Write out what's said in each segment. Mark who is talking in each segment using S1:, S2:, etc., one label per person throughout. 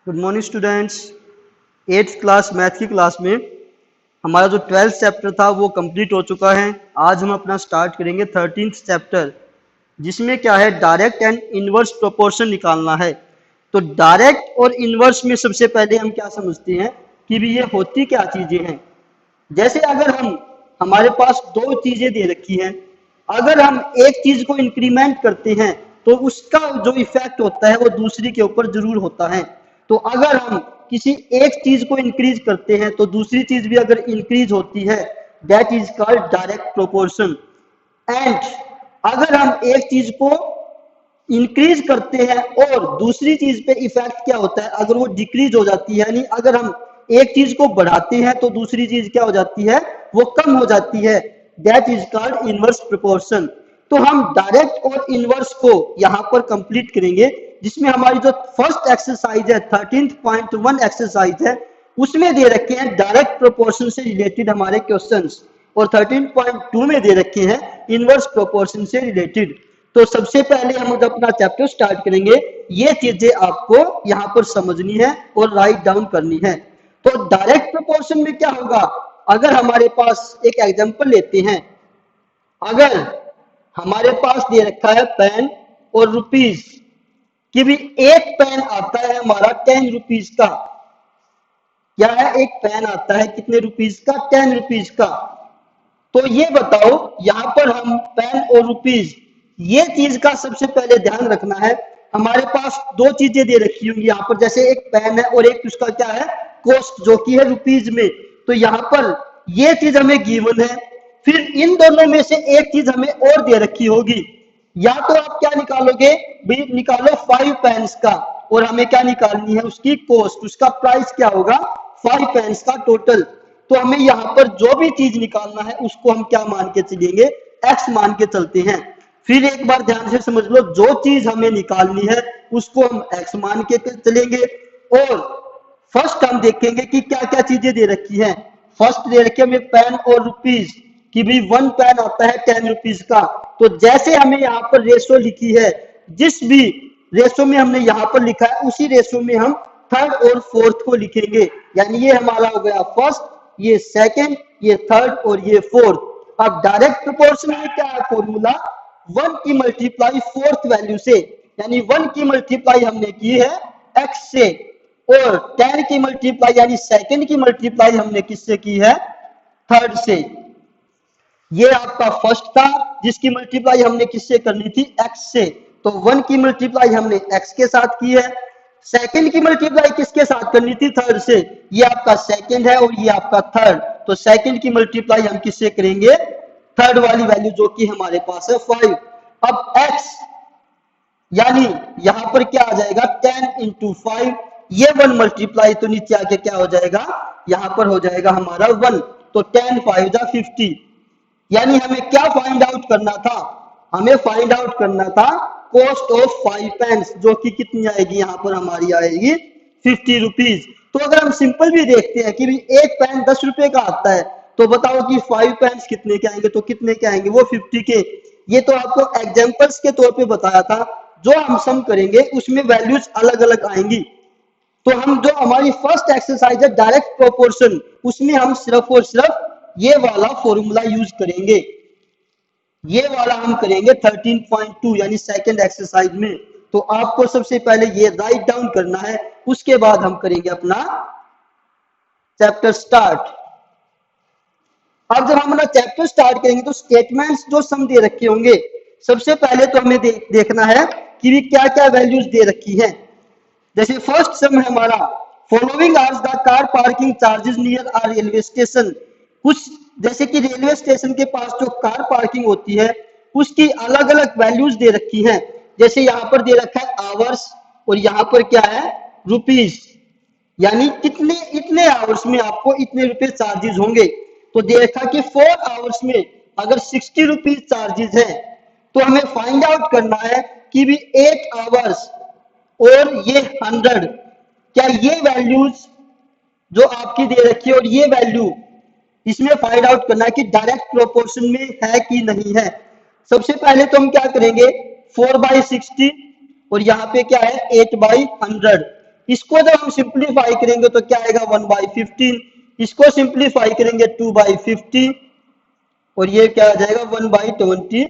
S1: Good morning students. 8th class math की class में हमारा जो 12th चैप्टर था वो कंप्लीट हो चुका है। आज हम अपना स्टार्ट करेंगे 13th चैप्टर, जिसमें क्या है, डायरेक्ट एंड इनवर्स प्रोपोर्शन निकालना है। तो डायरेक्ट और इनवर्स में सबसे पहले हम क्या समझते हैं कि भी ये होती क्या चीजें हैं। जैसे अगर हम हमारे पास दो चीजें दे रखी हैं, अगर हम एक चीज को इंक्रीमेंट करते हैं तो उसका जो इफेक्ट होता है वो दूसरी के ऊपर जरूर होता है। तो अगर हम किसी एक चीज को इंक्रीज करते हैं तो दूसरी चीज भी अगर इंक्रीज होती है, that is called direct proportion. And अगर हम एक चीज को इंक्रीज करते हैं और दूसरी चीज पे इफेक्ट क्या होता है, अगर वो डिक्रीज हो जाती है, यानी अगर हम एक चीज को बढ़ाते हैं तो दूसरी चीज क्या हो जाती है, वो कम हो जाती है, that is called inverse proportion. तो हम डायरेक्ट और इनवर्स को यहां पर कंप्लीट करेंगे, जिसमें हमारी जो फर्स्ट एक्सरसाइज है 13.1 एक्सरसाइज है, उसमें दे रखे हैं डायरेक्ट प्रोपोर्शन से रिलेटेड हमारे क्वेश्चंस, और 13.2 में दे रखे हैं इनवर्स प्रोपोर्शन से रिलेटेड। तो सबसे पहले हम अपना चैप्टर स्टार्ट करेंगे। ये चीजें आपको यहाँ पर समझनी है और राइट डाउन करनी है। तो डायरेक्ट प्रोपोर्शन में क्या होगा, अगर हमारे पास एक एग्जांपल लेते हैं, अगर हमारे पास दे रखा है पेन और रुपीज, कि भी एक पेन आता है हमारा 10 रुपीज का। क्या है, एक पेन आता है कितने रुपीज का, 10 रुपीज का। तो ये बताओ, यहां पर हम पेन और रुपीज, ये चीज का सबसे पहले ध्यान रखना है। हमारे पास दो चीजें दे रखी होंगी यहाँ पर, जैसे एक पेन है और एक उसका क्या है, कॉस्ट, जो कि है रुपीज में। तो यहाँ पर ये चीज हमें गिवन है, फिर इन दोनों में से एक चीज हमें और दे रखी होगी। या तो आप क्या निकालोगे भाई, निकालो 5 पेन्स का, और हमें क्या निकालनी है, उसकी कॉस्ट, उसका प्राइस क्या होगा, 5 पेन्स का टोटल। तो हमें यहाँ पर जो भी चीज निकालना है उसको हम क्या मान के चलेंगे, एक्स मान के चलते हैं। फिर एक बार ध्यान से समझ लो, जो चीज हमें निकालनी है उसको हम एक्स मान के चलेंगे। और फर्स्ट हम देखेंगे कि क्या क्या चीजें दे रखी हैं। फर्स्ट दे रखी है हमें पेन और रुपीज, कि भी 1 पेन आता है 10 रुपीज का। तो जैसे हमें यहाँ पर रेशो लिखी है, जिस भी रेशो में हमने यहाँ पर लिखा है उसी रेशो में हम थर्ड और फोर्थ को लिखेंगे। यानी ये हमारा हो गया फर्स्ट, ये सेकंड, ये थर्ड और ये फोर्थ। अब डायरेक्ट प्रोपोर्शन में क्या है फॉर्मूला, 1 की मल्टीप्लाई फोर्थ वैल्यू से, यानी 1 की मल्टीप्लाई हमने की है x से, और 10 की मल्टीप्लाई यानी सेकंड की मल्टीप्लाई हमने किससे की है, थर्ड से। ये आपका फर्स्ट था जिसकी मल्टीप्लाई हमने किससे करनी थी, x से। तो 1 की मल्टीप्लाई हमने x के साथ की है। सेकंड की मल्टीप्लाई किसके साथ करनी थी, थर्ड से। ये आपका सेकंड है और ये आपका थर्ड। तो सेकंड की मल्टीप्लाई हम किससे करेंगे, थर्ड वाली वैल्यू जो कि हमारे पास है 5। अब x यानी यहां पर क्या आ जाएगा, 10 इंटू 5, ये 1 मल्टीप्लाई तो नीचे आके क्या हो जाएगा, यहां पर हो जाएगा हमारा 1। तो 10 5 जा 50। यानी हमें क्या फाइंड आउट करना था, हमें फाइंड आउट करना था कॉस्ट ऑफ 5 पेन्स, जो कि कितनी आएगी, यहां पर हमारी आएगी 50 रुपीज। तो अगर हम सिंपल भी देखते हैं कि भी एक पेन 10 रुपए का आता है, तो बताओ कि 5 पेन्स कितने के आएंगे, तो कितने के आएंगे, वो 50 के। ये तो आपको एग्जांपल्स के तौर पे बताया था, जो हम सम करेंगे उसमें वैल्यूज अलग अलग आएंगी। तो हम जो हमारी फर्स्ट एक्सरसाइज है डायरेक्ट प्रोपोर्शन, उसमें हम सिर्फ और सिर्फ ये वाला फॉर्मूला यूज करेंगे, ये वाला हम करेंगे 13.2 यानी सेकंड एक्सरसाइज में। तो आपको सबसे पहले ये राइट डाउन करना है, उसके बाद हम करेंगे अपना चैप्टर स्टार्ट। अब जब हम अपना चैप्टर स्टार्ट करेंगे तो स्टेटमेंट्स जो सम दे रखे होंगे, सबसे पहले तो हमें देखना है कि भी क्या क्या वैल्यूज दे रखी हैं। जैसे फर्स्ट सम है हमारा, following are the car parking charges near our railway station. कुछ जैसे कि रेलवे स्टेशन के पास जो कार पार्किंग होती है उसकी अलग अलग वैल्यूज दे रखी हैं। जैसे यहाँ पर दे रखा है आवर्स, और यहाँ पर क्या है, रुपीज, यानी कितने इतने आवर्स में आपको इतने रुपए चार्जेस होंगे। तो दे रखा कि 4 आवर्स में अगर 60 रुपीज चार्जेस है, तो हमें फाइंड आउट करना है कि भी 8 आवर्स और ये 100, क्या ये वैल्यूज जो आपकी दे रखी है और ये वैल्यू, इसमें फाइंड आउट करना है कि डायरेक्ट प्रोपोर्शन में है कि नहीं है। सबसे पहले तो हम क्या करेंगे, 4/60 और यहाँ पे क्या है 8/100। इसको जब हम सिंप्लीफाई करेंगे तो क्या आएगा 1/15, इसको सिंप्लीफाई करेंगे 2/50 और ये क्या आ जाएगा 1/20,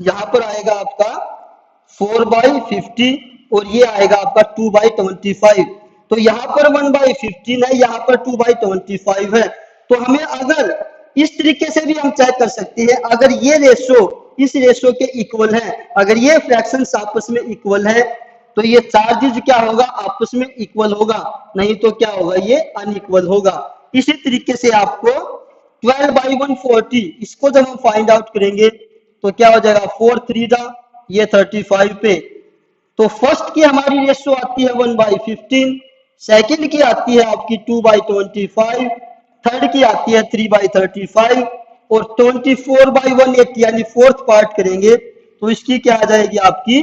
S1: यहां पर आएगा आपका 4/50 और ये आएगा आपका 2/25। तो यहाँ पर 1/15 है, यहाँ पर 2/25 है। तो हमें अगर इस तरीके से भी हम चेक कर सकते हैं, अगर ये रेशो इस रेशो के इक्वल है, अगर ये फ्रैक्शंस आपस में इक्वल है तो ये चार्जेस क्या होगा, आपस में इक्वल होगा, नहीं तो क्या होगा, ये अनइक्वल होगा। इसी तरीके से आपको 12/140 इसको जब हम फाइंड आउट करेंगे तो क्या हो जाएगा 4 3 जा ये 35 पे। तो फर्स्ट की हमारी रेशो आती है 1/15, सेकंड की आती है आपकी 2/25, थर्ड की आती है 3/35 और 24/180 यानी फोर्थ पार्ट करेंगे तो इसकी क्या आ जाएगी आपकी,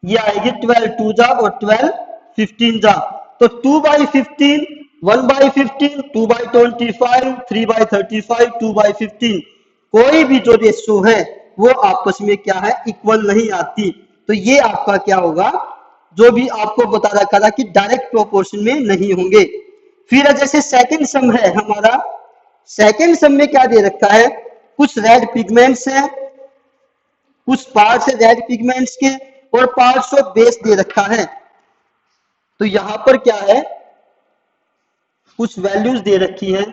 S1: ये आएगी 12 2 जा और 12 15 जा। तो 2/15, 1/15, 2/25, 3/35, 2/15 कोई भी जो रेशो है वो आपस में क्या है, इक्वल नहीं आती। तो ये आपका क्या होगा, जो भी आपको बता रखा था कि डायरेक्ट प्रोपोर्शन में नहीं होंगे। फिर जैसे सेकंड सम है हमारा, सेकंड सम में क्या दे रखा है, कुछ रेड पिगमेंट्स हैं, कुछ पार्ट्स है रेड पिगमेंट्स के और पार्ट्स ऑफ बेस दे रखा है। तो यहां पर क्या है, कुछ वैल्यूज दे रखी हैं,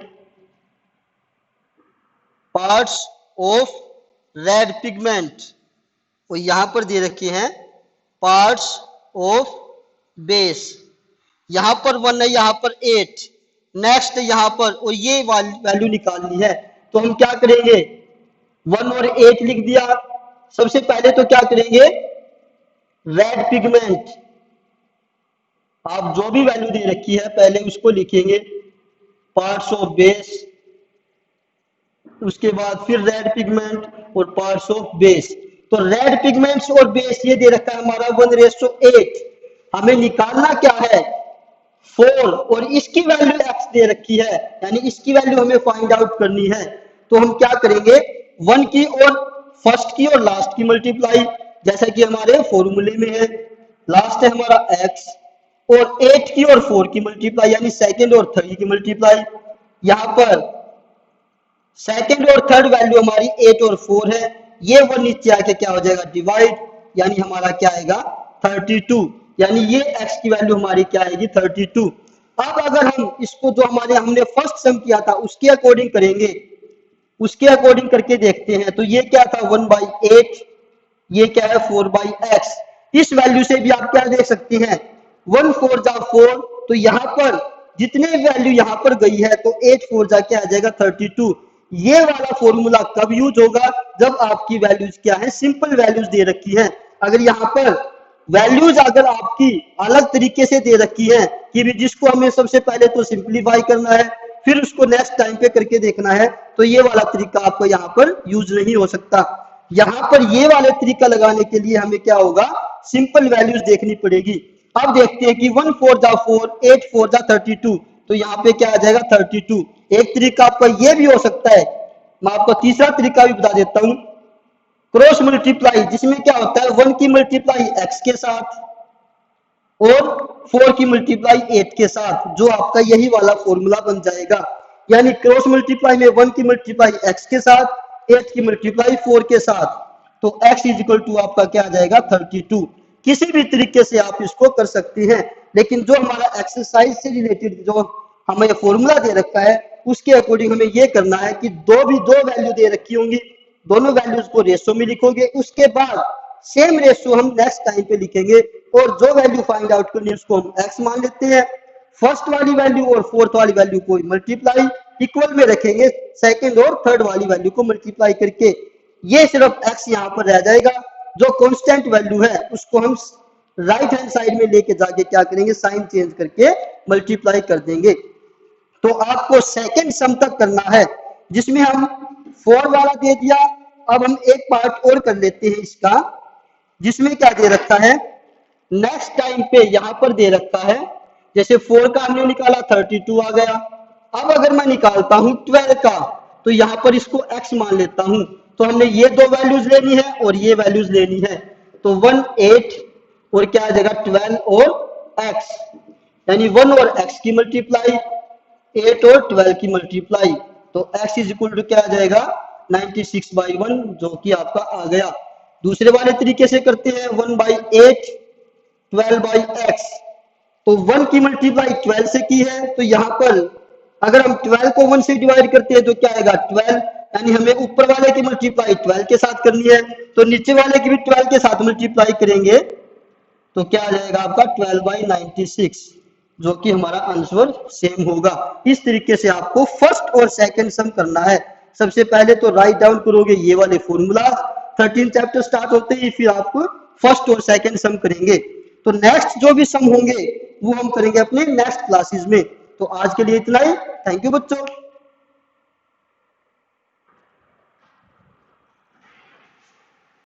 S1: पार्ट्स ऑफ रेड पिगमेंट और यहां पर दे रखे हैं पार्ट्स ऑफ बेस। यहां पर 1 है, यहां पर 8, नेक्स्ट यहां पर, और ये वैल्यू निकालनी है। तो हम क्या करेंगे, 1 और 8 लिख दिया। सबसे पहले तो क्या करेंगे, रेड पिगमेंट, आप जो भी वैल्यू दे रखी है पहले उसको लिखेंगे, पार्ट्स ऑफ बेस, उसके बाद फिर रेड पिगमेंट और पार्ट्स ऑफ बेस। तो रेड पिगमेंट्स और बेस ये दे रखा है हमारा 1:8। हमें निकालना क्या है 4 और इसकी वैल्यू x दे रखी है, यानी इसकी वैल्यू हमें फाइंड आउट करनी है। तो हम क्या करेंगे, 1 की और फर्स्ट की और लास्ट की मल्टीप्लाई, जैसा कि हमारे फॉर्मूले में है, लास्ट है हमारा x और 8 की और 4 की मल्टीप्लाई यानी सेकंड और थर्ड की मल्टीप्लाई। यहां पर सेकंड और थर्ड वैल्यू हमारी 8 और 4 है, ये 1 नीचे आके क्या हो जाएगा डिवाइड, यानी हमारा क्या आएगा 32, यानी ये x की वैल्यू हमारी क्या आएगी 32। अब अगर हम इसको जो हमने फर्स्ट सम किया था उसके अकॉर्डिंग करेंगे, उसके अकॉर्डिंग करके देखते हैं, तो ये क्या था 1/8, ये क्या है 4/x। इस वैल्यू से भी आप क्या देख सकते हैं 1 4 जा 4, तो यहां पर जितने वैल्यू यहां पर गई है तो 8 4 जा क्या आ जाएगा 32। ये वाला फॉर्मूला कब यूज होगा, जब आपकी वैल्यूज क्या है सिंपल वैल्यूज दे रखी है। अगर यहाँ पर वैल्यूज अगर आपकी अलग तरीके से दे रखी है कि भी जिसको हमें सबसे पहले तो सिंप्लीफाई करना है फिर उसको नेक्स्ट टाइम पे करके देखना है, तो ये वाला तरीका आपको यहाँ पर यूज नहीं हो सकता। यहाँ पर ये वाले तरीका लगाने के लिए हमें क्या होगा, सिंपल वैल्यूज देखनी पड़ेगी। अब देखते हैं कि 1 4 जा 4, 8 4 जा 32, तो यहाँ पे क्या आ जाएगा 32। एक तरीका आपका ये भी हो सकता है, मैं आपको तीसरा तरीका भी बता देता हूं, क्रॉस मल्टीप्लाई, जिसमें क्या होता है 1 की मल्टीप्लाई x के साथ और 4 की मल्टीप्लाई 8 के साथ, जो आपका यही वाला फॉर्मूला बन जाएगा। यानी क्रॉस मल्टीप्लाई में 1 की मल्टीप्लाई x के साथ, 8 की मल्टीप्लाई 4 के साथ, तो x इज इक्वल टू आपका क्या आ जाएगा 32। किसी भी तरीके से आप इसको कर सकते हैं, लेकिन जो हमारा एक्सरसाइज से रिलेटेड जो हमें फॉर्मूला दे रखा है उसके अकॉर्डिंग हमें ये करना है कि दो वैल्यू दे रखी होंगी, दोनों वैल्यूज को रेशो में लिखोगे, उसके बाद सेम रेशो हम नेक्स्ट टाइम पे लिखेंगे और जो वैल्यू फाइंड आउट करनी है उसको हम x मान लेते हैं। फर्स्ट वाली वैल्यू और फोर्थ वाली वैल्यू को मल्टीप्लाई इक्वल में रखेंगे, सेकंड और थर्ड वाली वैल्यू को मल्टीप्लाई करके ये सिर्फ x यहाँ पर रह जाएगा। जो कांस्टेंट वैल्यू है उसको हम राइट हैंड साइड में लेके जाके क्या करेंगे, साइन चेंज करके मल्टीप्लाई कर देंगे। तो आपको सेकंड सम तक करना है, जिसमें हम 4 वाला दे दिया। अब हम एक पार्ट और कर लेते हैं इसका, जिसमें क्या दे रखा है, नेक्स्ट टाइम पे यहां पर दे रखा है, जैसे 4 का हमने निकाला 32 आ गया। अब अगर मैं निकालता हूं 12 का, तो यहां पर इसको x मान लेता हूं, तो हमने ये दो वैल्यूज लेनी है और ये वैल्यूज लेनी है। तो 1 8 और क्या आ जाएगा 12 और x, यानी 1 और x की मल्टीप्लाई 8 और 12 की मल्टीप्लाई, तो x इज इक्वल टू क्या आ जाएगा 96/1, जो कि आपका आ गया। दूसरे वाले तरीके से करते हैं 1/8 12/x, तो 1 की मल्टीप्लाई 12 से की है, तो यहाँ पर अगर हम 12 को 1 से डिवाइड करते हैं तो क्या आएगा 12, यानी हमें ऊपर वाले की मल्टीप्लाई 12 के साथ करनी है, तो नीचे वाले की भी 12 के साथ मल्टीप्लाई करेंगे तो क्या आ जाएगा आपका 12/96, जो कि हमारा आंसर सेम होगा। इस तरीके से आपको फर्स्ट और सेकंड सम करना है। सबसे पहले तो राइट डाउन करोगे ये वाले फॉर्मूला, 13 चैप्टर स्टार्ट होते ही फिर आप फर्स्ट और सेकंड सम करेंगे। तो नेक्स्ट जो भी सम होंगे वो हम करेंगे अपने नेक्स्ट क्लासेस में। तो आज के लिए इतना ही। थैंक यू बच्चों।